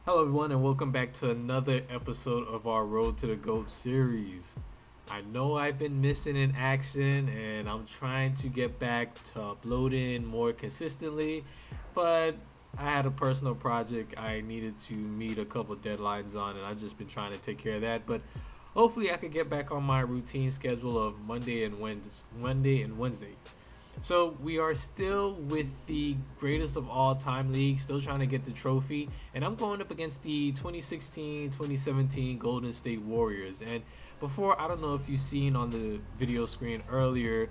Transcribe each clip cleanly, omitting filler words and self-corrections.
Hello, everyone, and welcome back to another episode of our Road to the GOAT series. I know I've been missing in action, and I'm trying to get back to uploading more consistently, but I had a personal project I needed to meet a couple deadlines on, and I've just been trying to take care of that. But hopefully, I could get back on my routine schedule of Monday and Wednesdays. So we are still with the greatest of all time league, still trying to get the trophy, and I'm going up against the 2016-2017 Golden State Warriors. And before, I don't know if you've seen on the video screen earlier,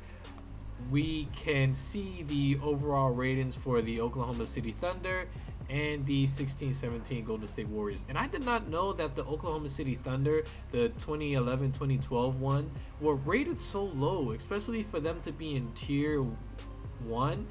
we can see the overall ratings for the Oklahoma City Thunder and the 16-17 Golden State Warriors. And I did not know that the Oklahoma City Thunder, the 2011-2012 one, were rated so low, especially for them to be in tier 1.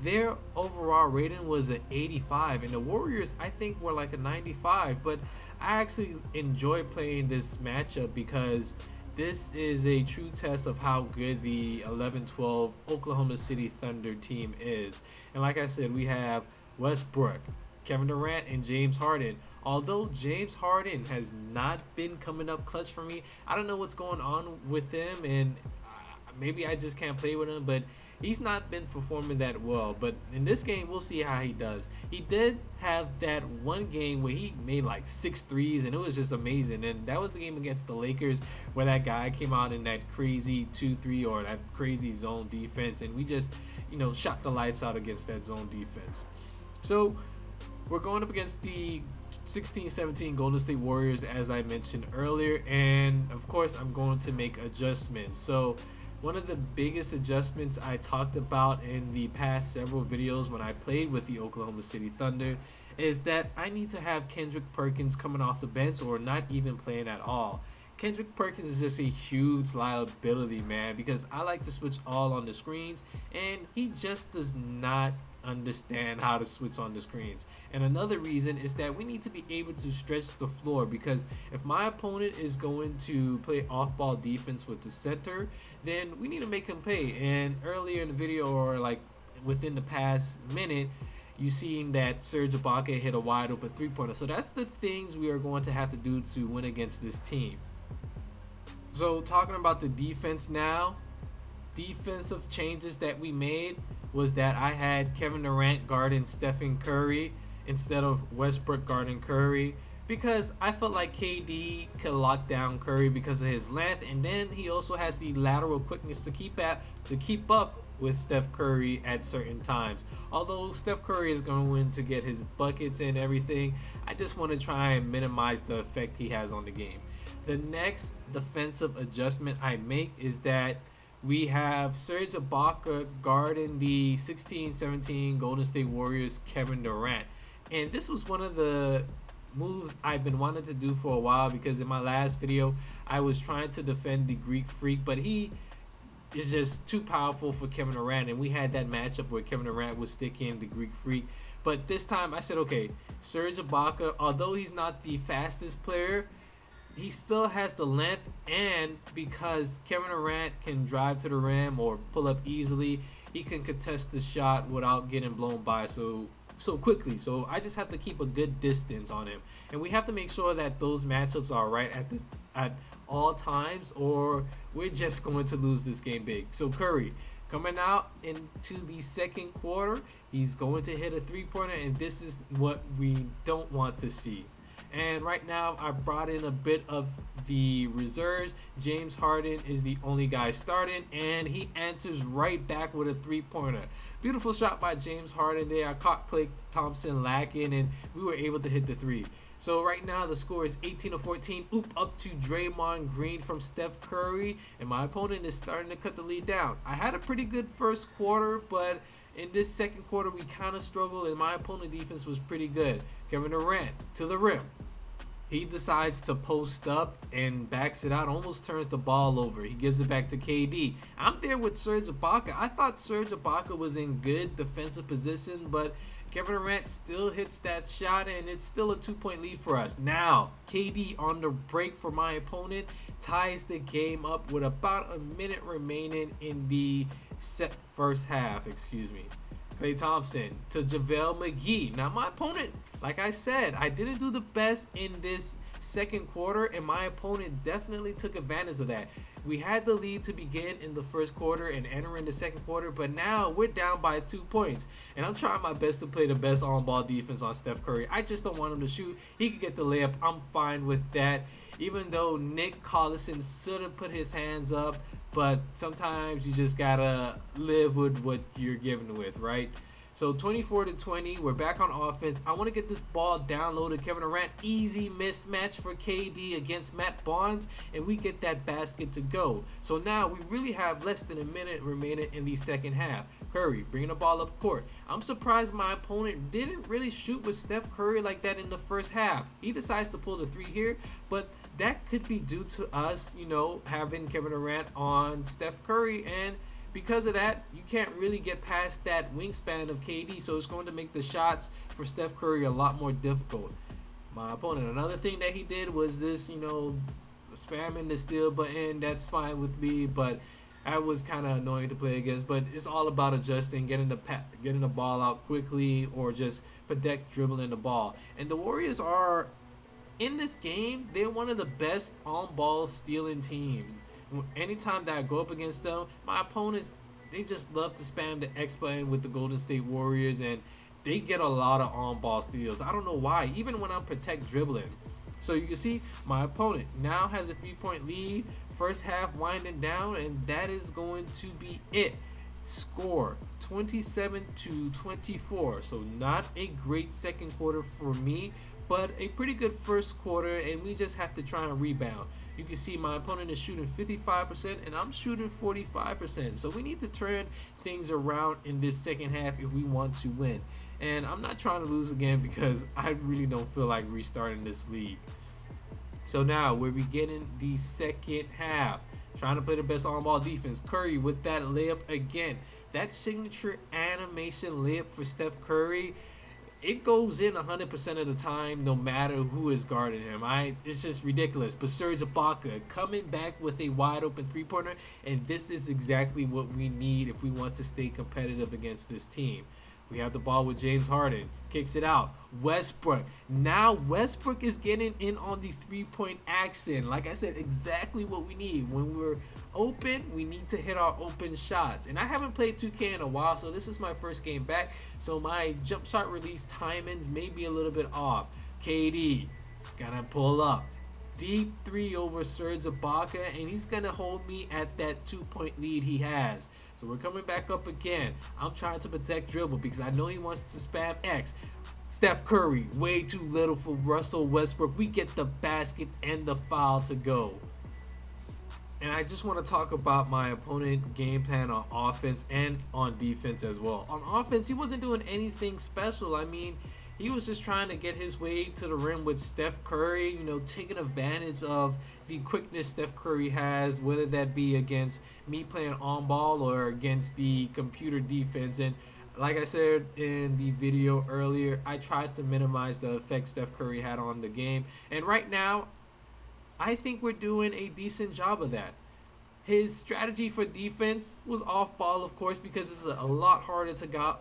Their overall rating was an 85, and the Warriors, I think, were like a 95. But I actually enjoy playing this matchup because this is a true test of how good the 11-12 Oklahoma City Thunder team is. And like I said, we have Westbrook, Kevin Durant, and James Harden. Although James Harden has not been coming up clutch for me, I don't know what's going on with him, and maybe I just can't play with him, but he's not been performing that well. But in this game, we'll see how he does. He did have that one game where he made like 6 threes, and it was just amazing. And that was the game against the Lakers where that guy came out in that crazy 2-3 or that crazy zone defense, and we just, shot the lights out against that zone defense. So we're going up against the 16-17 Golden State Warriors, as I mentioned earlier, and of course I'm going to make adjustments. So one of the biggest adjustments I talked about in the past several videos when I played with the Oklahoma City Thunder is that I need to have Kendrick Perkins coming off the bench or not even playing at all. Kendrick Perkins is just a huge liability, man, because I like to switch all on the screens, and he just does not understand how to switch on the screens. And another reason is that we need to be able to stretch the floor, because if my opponent is going to play off-ball defense with the center, then we need to make him pay. And earlier in the video, or like within the past minute, you seen that Serge Ibaka hit a wide open three-pointer. So that's the things we are going to have to do to win against this team. So talking about the defense now, defensive changes that we made was that I had Kevin Durant guarding Stephen Curry instead of Westbrook guarding Curry, because I felt like KD could lock down Curry because of his length, and then he also has the lateral quickness to keep up with Steph Curry at certain times. Although Steph Curry is going to get his buckets and everything, I just want to try and minimize the effect he has on the game. The next defensive adjustment I make is that we have Serge Ibaka guarding the 16-17 Golden State Warriors Kevin Durant. And this was one of the moves I've been wanting to do for a while, because in my last video I was trying to defend the Greek Freak, but he is just too powerful for Kevin Durant, and we had that matchup where Kevin Durant was sticking the Greek Freak. But this time I said, okay, Serge Ibaka, although he's not the fastest player, he still has the length, and because Kevin Durant can drive to the rim or pull up easily, he can contest the shot without getting blown by so quickly. So I just have to keep a good distance on him, and we have to make sure that those matchups are right at all times, or we're just going to lose this game big. So Curry coming out into the second quarter, he's going to hit a three-pointer, and this is what we don't want to see. And right now I brought in a bit of the reserves. James Harden is the only guy starting, and he answers right back with a three-pointer. Beautiful shot by James Harden there. I caught Klay Thompson lacking, and we were able to hit the three. So right now the score is 18-14. Up to Draymond Green from Steph Curry, and my opponent is starting to cut the lead down. I had a pretty good first quarter, but in this second quarter we kind of struggled, and my opponent defense was pretty good. Kevin Durant to the rim. He decides to post up and backs it out, almost turns the ball over. He gives it back to KD. I'm there with Serge Ibaka. I thought Serge Ibaka was in good defensive position, but Kevin Durant still hits that shot, and it's still a 2-point lead for us. Now, KD on the break for my opponent ties the game up with about a minute remaining in the first half. Klay Thompson to JaVale McGee. Now, my opponent, like I said, I didn't do the best in this second quarter, and my opponent definitely took advantage of that. We had the lead to begin in the first quarter and enter in the second quarter, but now we're down by 2 points. And I'm trying my best to play the best on-ball defense on Steph Curry. I just don't want him to shoot. He could get the layup. I'm fine with that. Even though Nick Collison should have put his hands up, but sometimes you just gotta live with what you're given with, right? So 24-20, we're back on offense. I want to get this ball down low to Kevin Durant. Easy mismatch for KD against Matt Barnes, and we get that basket to go. So now we really have less than a minute remaining in the second half. Curry bringing the ball up court. I'm surprised my opponent didn't really shoot with Steph Curry like that in the first half. He decides to pull the three here, but that could be due to us, having Kevin Durant on Steph Curry, and because of that, you can't really get past that wingspan of KD, so it's going to make the shots for Steph Curry a lot more difficult. My opponent, another thing that he did was this, spamming the steal button. That's fine with me, but that was kind of annoying to play against. But it's all about adjusting, getting the ball out quickly, or just protect dribbling the ball. And the Warriors are, in this game, they're one of the best on-ball stealing teams. Anytime that I go up against them, my opponents, they just love to spam the X button with the Golden State Warriors, and they get a lot of on-ball steals. I don't know why, even when I'm protect dribbling. So you can see my opponent now has a 3-point lead. First half winding down, and that is going to be it. Score 27-24. So not a great second quarter for me, but a pretty good first quarter, and we just have to try and rebound. You can see my opponent is shooting 55% and I'm shooting 45%. So we need to turn things around in this second half if we want to win. And I'm not trying to lose again because I really don't feel like restarting this league. So now we're beginning the second half. Trying to play the best on-ball defense. Curry with that layup again. That signature animation layup for Steph Curry, it goes in 100% of the time, no matter who is guarding him. It's just ridiculous. But Serge Ibaka coming back with a wide open three-pointer, and this is exactly what we need if we want to stay competitive against this team. We have the ball with James Harden. Kicks it out. Westbrook. Now Westbrook is getting in on the three-point action. Like I said, exactly what we need. When we're open, we need to hit our open shots. And I haven't played 2K in a while, so this is my first game back. So my jump shot release timings may be a little bit off. KD is going to pull up. Deep three over Serge Ibaka, and he's going to hold me at that 2-point lead he has. So we're coming back up again. I'm trying to protect dribble because I know he wants to spam X. Steph Curry, way too little for Russell Westbrook. We get the basket and the foul to go. And I just want to talk about my opponent game plan on offense and on defense as well. On offense, he wasn't doing anything special. I mean, he was just trying to get his way to the rim with Steph Curry, taking advantage of the quickness Steph Curry has, whether that be against me playing on ball or against the computer defense. And like I said in the video earlier, I tried to minimize the effect Steph Curry had on the game. And right now, I think we're doing a decent job of that. His strategy for defense was off ball, of course, because it's a lot harder to guard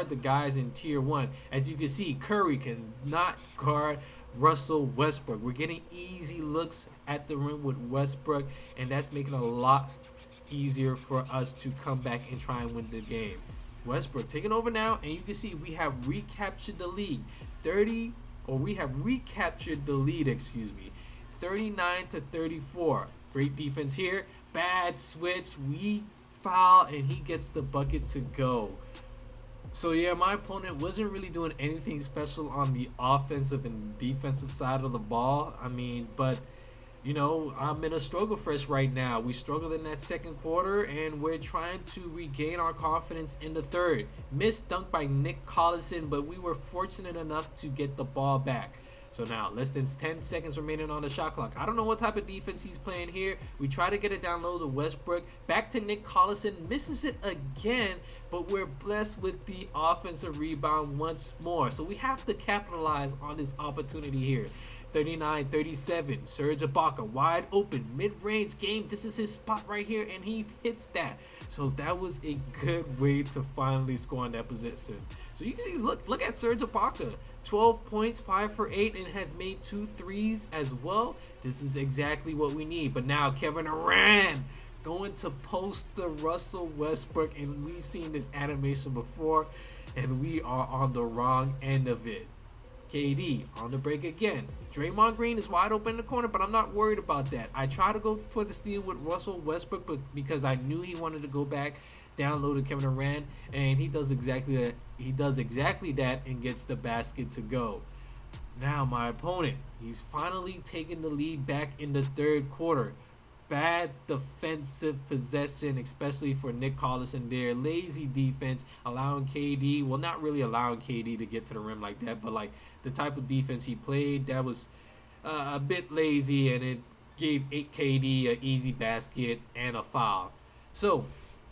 the guys in tier 1. As you can see, Curry cannot guard Russell Westbrook. We're getting easy looks at the rim with Westbrook, and that's making it a lot easier for us to come back and try and win the game. Westbrook taking over now, and you can see we have recaptured the lead. 39-34. Great defense here. Bad switch. We foul, and he gets the bucket to go. So yeah, my opponent wasn't really doing anything special on the offensive and defensive side of the ball. But I'm in a struggle fresh right now. We struggled in that second quarter, and we're trying to regain our confidence in the third. Missed dunk by Nick Collison, but we were fortunate enough to get the ball back. So now, less than 10 seconds remaining on the shot clock. I don't know what type of defense he's playing here. We try to get it down low to Westbrook. Back to Nick Collison. Misses it again. but we're blessed with the offensive rebound once more. So we have to capitalize on this opportunity here. 39-37, Serge Ibaka wide open, mid-range game. This is his spot right here, and he hits that. So that was a good way to finally score on that position. So you can see, look at Serge Ibaka. 12 points, 5 for 8, and has made 2 threes as well. This is exactly what we need. But now Kevin Durant going to post the Russell Westbrook, and we've seen this animation before, and we are on the wrong end of it. KD on the break again. Draymond Green is wide open in the corner, but I'm not worried about that. I try to go for the steal with Russell Westbrook, but because I knew he wanted to go back, down low to Kevin Durant, and he does exactly that. He does exactly that and gets the basket to go. Now my opponent, he's finally taken the lead back in the third quarter. Bad defensive possession, especially for Nick Collison there. Lazy defense, allowing KD, well, not really allowing KD to get to the rim like that, but like the type of defense he played, that was a bit lazy, and it gave KD an easy basket and a foul. So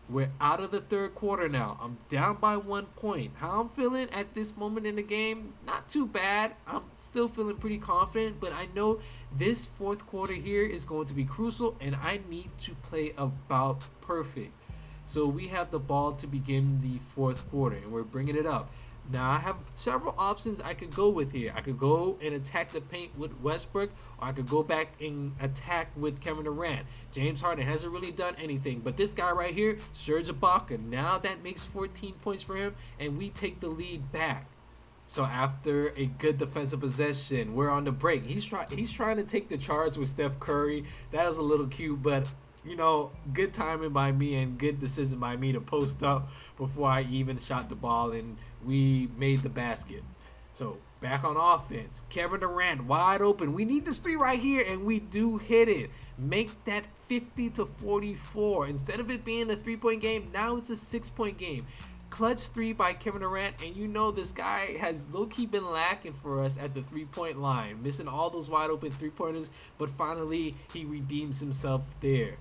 we're out of the third quarter now. I'm down by 1 point. How I'm feeling at this moment in the game, not too bad. I'm still feeling pretty confident, but I know this fourth quarter here is going to be crucial, and I need to play about perfect. So we have the ball to begin the fourth quarter, and we're bringing it up. Now I have several options I could go with here. I could go and attack the paint with Westbrook, or I could go back and attack with Kevin Durant. James Harden hasn't really done anything, but this guy right here, Serge Ibaka, now that makes 14 points for him, and we take the lead back. So after a good defensive possession, we're on the break. He's trying to take the charge with Steph Curry. That was a little cute, but you know, good timing by me and good decision by me to post up before I even shot the ball, and we made the basket. So back on offense, Kevin Durant wide open. We need this three right here, and we do hit it. Make that 50-44. Instead of it being a 3-point game, now it's a 6-point game. Clutch three by Kevin Durant, and you know this guy has low-key been lacking for us at the 3-point line, missing all those wide open 3-pointers, but finally he redeems himself there.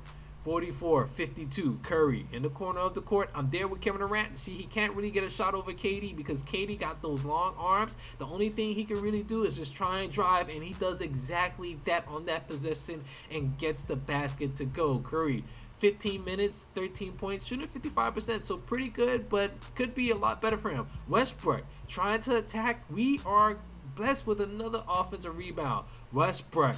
44-52, Curry in the corner of the court. I'm there with Kevin Durant. See, he can't really get a shot over KD because KD got those long arms. The only thing he can really do is just try and drive, and he does exactly that on that possession and gets the basket to go. Curry, 15 minutes, 13 points, shooting 55%, so pretty good, but could be a lot better for him. Westbrook trying to attack. We are blessed with another offensive rebound. Westbrook,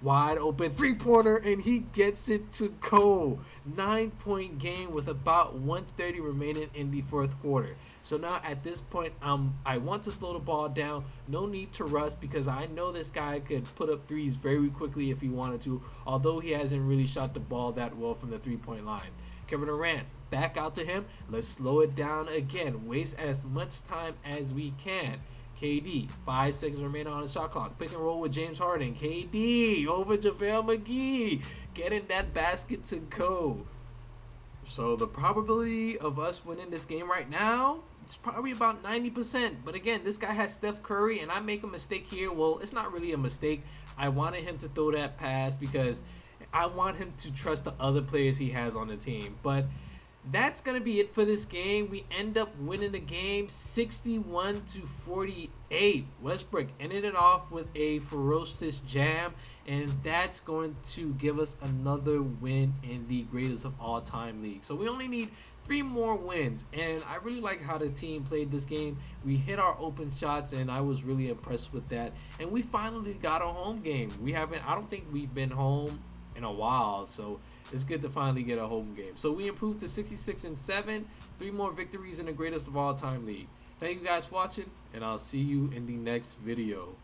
wide open 3-pointer, and he gets it to go. 9-point game with about 1:30 remaining in the fourth quarter. So now at this point, I want to slow the ball down. No need to rush because I know this guy could put up threes very quickly if he wanted to, although he hasn't really shot the ball that well from the 3-point line. Kevin Durant, back out to him. Let's slow it down again. Waste as much time as we can. KD, 5 seconds remaining on the shot clock. Pick and roll with James Harden. KD over JaVale McGee, getting that basket to go. So the probability of us winning this game right now, it's probably about 90%. But again, this guy has Steph Curry, and I make a mistake here. Well, it's not really a mistake. I wanted him to throw that pass because I want him to trust the other players he has on the team. But that's going to be it for this game. We end up winning the game 61-48. Westbrook ended it off with a ferocious jam, and that's going to give us another win in the greatest of all time league. So we only need 3 more wins, and I really like how the team played this game. We hit our open shots, and I was really impressed with that. And we finally got a home game. I don't think we've been home in a while, so it's good to finally get a home game. So we improved to 66-7, 3 more victories in the greatest of all time league. Thank you guys for watching, and I'll see you in the next video.